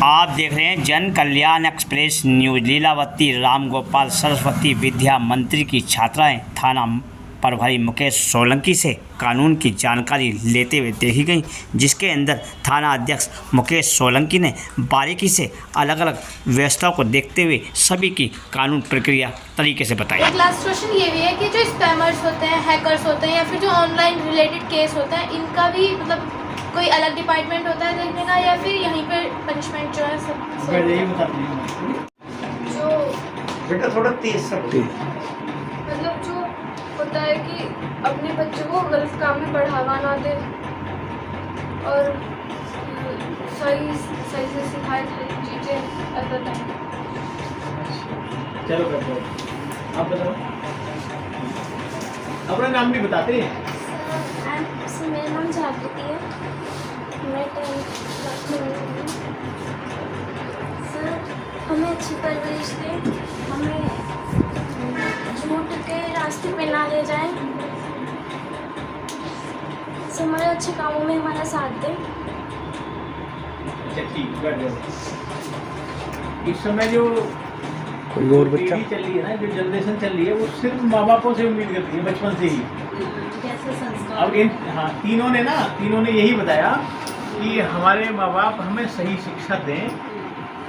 आप देख रहे हैं जन कल्याण एक्सप्रेस न्यूज। लीलावती रामगोपाल सरस्वती विद्या मंत्री की छात्राएं थाना प्रभारी मुकेश सोलंकी से कानून की जानकारी लेते हुए देखी गई, जिसके अंदर थाना अध्यक्ष मुकेश सोलंकी ने बारीकी से अलग अलग व्यवस्थाओं को देखते हुए सभी की कानून प्रक्रिया तरीके से बताई। एक लास्ट क्वेश्चन ये भी है कि जो स्पैमर्स होते हैं, हैकर्स होते हैं या फिर जो ऑनलाइन रिलेटेड केस होता है, इनका भी मतलब कोई अलग डिपार्टमेंट होता है देखने का, या फिर यहीं पर पनिशमेंट जो है सब यही बताती हूँ जो बेटा थोड़ा तेज सकते मतलब जो होता है कि अपने बच्चों को गलत काम में बढ़ावा ना दे और सही से सिखाए चीज़ें बताएं। चलो करते हो, आप बताओ अपना नाम भी बताते हैं। मेरा नाम जागृति है, मैं 10th क्लास में हूँ। सर हमें अच्छी परवरिश दें, हमें झूठ के रास्ते पे ना ले जाएं, सर हमारे अच्छे कामों में हमारा साथ दें। अच्छा ठीक, बैठ जाओ। इस समय जो कोई और बच्चा पीढ़ी चल रही है ना, जो जनरेशन चल रही है, वो सिर्फ माँ बापों से उम्मीद करती है बचपन से ही। अब इन तीनों ने यही बताया कि हमारे माँ बाप हमें सही शिक्षा दें,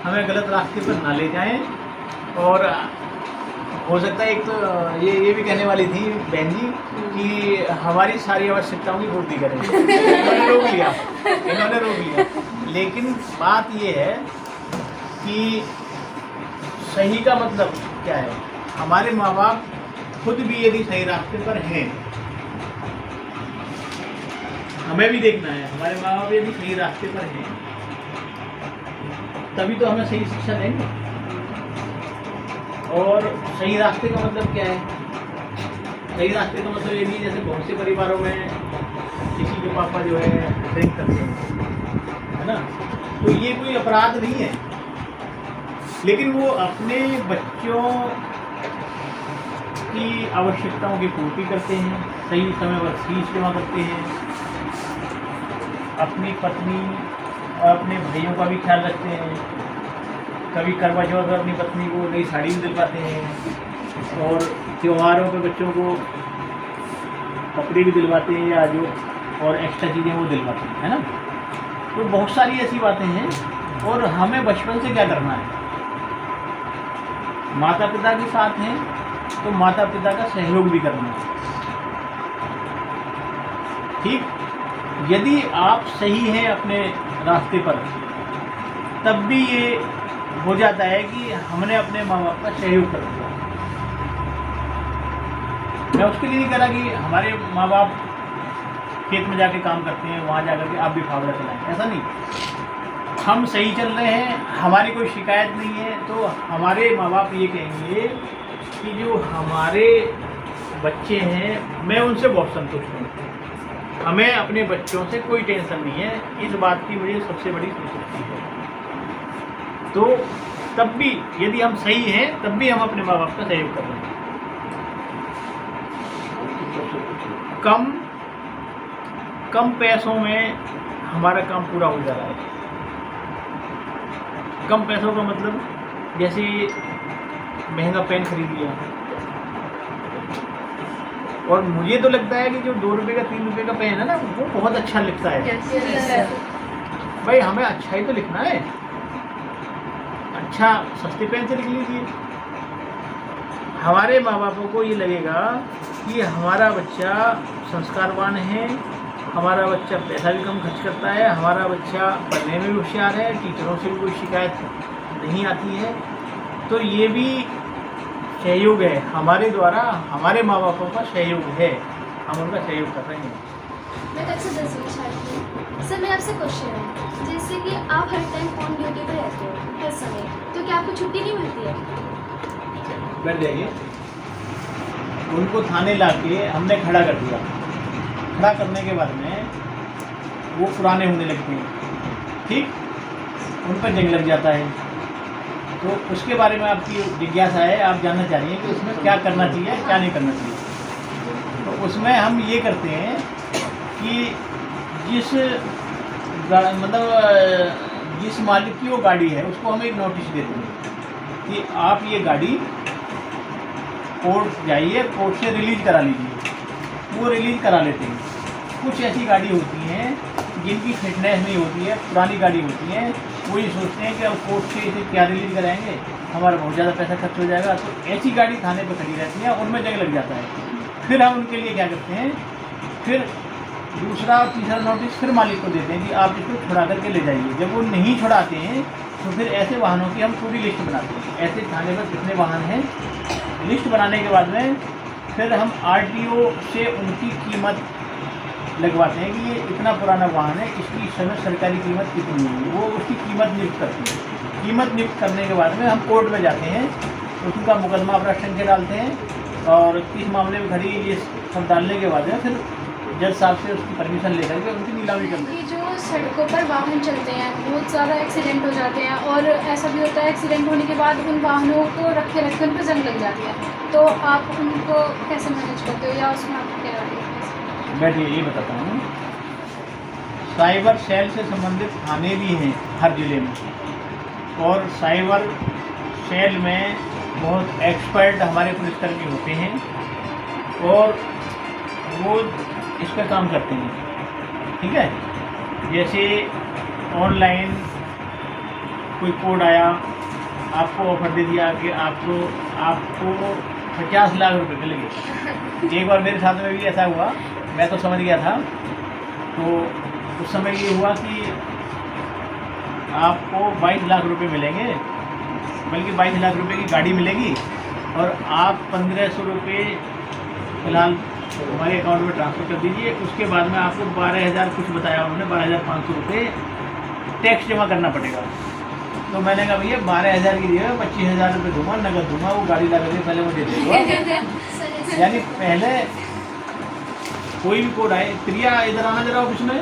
हमें गलत रास्ते पर ना ले जाएं। और हो सकता है एक तो ये भी कहने वाली थी बहन जी कि हमारी सारी आवश्यकताओं की पूर्ति करें। इन्होंने रोक लिया। लेकिन बात ये है कि सही का मतलब क्या है। हमारे माँ बाप खुद भी यदि सही रास्ते पर हैं, हमें भी देखना है हमारे माँ बाप यदि सही रास्ते पर हैं, तभी तो हमें सही शिक्षा देंगे। और सही रास्ते का मतलब क्या है? सही रास्ते का मतलब ये नहीं, जैसे बहुत से परिवारों में किसी के पापा जो है ड्रिंक करते हैं, है ना, तो ये कोई अपराध नहीं है, लेकिन वो अपने बच्चों की आवश्यकताओं की पूर्ति करते हैं, सही समय पर फीस जमा करते हैं, अपनी पत्नी और अपने भाइयों का भी ख्याल रखते हैं। कभी करवा चौथ पर अपनी पत्नी को नई साड़ी भी दिलवाते हैं, और त्योहारों पे बच्चों को कपड़े भी दिलवाते हैं, या जो और एक्स्ट्रा चीज़ें वो दिलवाते हैं, है ना। तो बहुत सारी ऐसी बातें हैं। और हमें बचपन से क्या करना है, माता पिता के साथ हैं तो माता पिता का सहयोग भी करना है। ठीक, यदि आप सही हैं अपने रास्ते पर, तब भी ये हो जाता है कि हमने अपने माँ बाप का सहयोग कर दिया। मैं उसके लिए नहीं कह रहा कि हमारे माँ बाप खेत में जाके काम करते हैं, वहाँ जाकर के आप भी फावड़ा चलाएं, ऐसा नहीं। हम सही चल रहे हैं, हमारी कोई शिकायत नहीं है, तो हमारे माँ बाप ये कहेंगे कि जो हमारे बच्चे हैं, मैं उनसे बहुत संतुष्ट हूँ, हमें अपने बच्चों से कोई टेंशन नहीं है। इस बात की मुझे सबसे बड़ी संतुष्टि है। तो तब भी यदि हम सही हैं, तब भी हम अपने माँ बाप का सहयोग कर रहे हैं। कम पैसों में हमारा काम पूरा हो जा रहा है। कम पैसों का मतलब जैसे महंगा पेन खरीद लिया, और मुझे तो लगता है कि जो 2 रुपये का 3 रुपये का पेन है ना, वो बहुत अच्छा लिखता है। भाई हमें अच्छा ही तो लिखना है, अच्छा सस्ते पेन से लिख लीजिए। हमारे माँ बापों को ये लगेगा कि हमारा बच्चा संस्कारवान है, हमारा बच्चा पैसा भी कम खर्च करता है, हमारा बच्चा पढ़ने में भी होशियार है, टीचरों से भी कोई शिकायत नहीं आती है। तो ये भी सहयोग है हमारे द्वारा, हमारे माँ बापों का सहयोग है, हम उनका सहयोग कर रहे हैं। मैं कक्षा 10वीं छात्र हूँ। सर मेरा आपसे क्वेश्चन है, जैसे कि आप हर टाइम ऑन ड्यूटी पर रहते हो हर समय, तो क्या आपको छुट्टी नहीं मिलती है? बैठ जाइए। उनको थाने लाके हमने खड़ा कर दिया। खड़ा करने के बाद में वो पुराने होने लगते हैं, ठीक, उन पर जंग लग जाता है। तो उसके बारे में आपकी जिज्ञासा है, आप जानना चाह रही हैं कि उसमें क्या करना चाहिए, क्या नहीं करना चाहिए। तो उसमें हम ये करते हैं कि जिस मतलब जिस मालिक की वो गाड़ी है उसको हम एक नोटिस देते हैं कि आप ये गाड़ी कोर्ट जाइए, कोर्ट से रिलीज करा लीजिए। वो रिलीज करा लेते हैं। कुछ ऐसी गाड़ी होती हैं जिनकी फिटनेस नहीं होती है, पुरानी गाड़ी होती है, वो ये सोचते हैं कि अब कोर्ट से इसे क्या रिलीज कराएंगे, हमारा बहुत ज़्यादा पैसा खर्च हो जाएगा। तो ऐसी गाड़ी थाने पर खड़ी रहती है, उनमें जंग लग जाता है। फिर हम उनके लिए क्या करते हैं, फिर दूसरा और तीसरा नोटिस फिर मालिक को देते हैं कि आप इसको छुड़ा करके ले जाइए। जब वो नहीं छुड़ाते हैं तो फिर ऐसे वाहनों की हम पूरी लिस्ट बनाते हैं, ऐसे थाने पर कितने वाहन हैं। लिस्ट बनाने के बाद में फिर हम आरटीओ से उनकी कीमत लगवाते हैं कि ये इतना पुराना वाहन है, इसकी इस समय सरकारी कीमत कितनी होगी। वो उसकी कीमत नियुक्त करती है। कीमत नियुक्त करने के बाद में हम कोर्ट में जाते हैं, उसका मुकदमा अपना संख्या डालते हैं और किस मामले में खड़ी ये सब डालने के बाद में फिर जज साहब से उसकी परमिशन लेकर के उनकी नीलामी करते हैं। ये जो सड़कों पर वाहन चलते हैं बहुत ज़्यादा एक्सीडेंट हो जाते हैं, और ऐसा भी होता है एक्सीडेंट होने के बाद उन वाहनों को रखे रखे उन पर जंग लग जाती है, तो आप उनको कैसे मैनेज करते हो या उसमें आप क्या करते हो? बैठिए, ये बताता हूँ। साइबर सेल से संबंधित थाने भी हैं हर ज़िले में, और साइबर सेल में बहुत एक्सपर्ट हमारे पुलिसकर्मी होते हैं और वो इस पर काम करते हैं। ठीक है, जैसे ऑनलाइन कोई कोड आया, आपको ऑफर दे दिया कि आपको 50 लाख रुपए मिलेंगे। एक बार मेरे साथ में भी ऐसा हुआ, मैं तो समझ गया था। तो उस समय ये हुआ कि आपको 22 लाख रुपए मिलेंगे, बल्कि 22 लाख रुपए की गाड़ी मिलेगी और आप 1500 रुपये फ़िलहाल हमारे अकाउंट में ट्रांसफ़र कर दीजिए। उसके बाद में आपको 12,000 कुछ बताया उन्होंने, 12,500 रुपये टैक्स जमा करना पड़ेगा। तो मैंने कहा भैया 12,000 की जगह 25,000 रुपये दूँगा, नगद दूँगा, वो गाड़ी लगा के पहले मुझे दे दूँगा। यानी पहले कोई भी कोड आए, प्रिया इधर आना जरा ऑफिस में।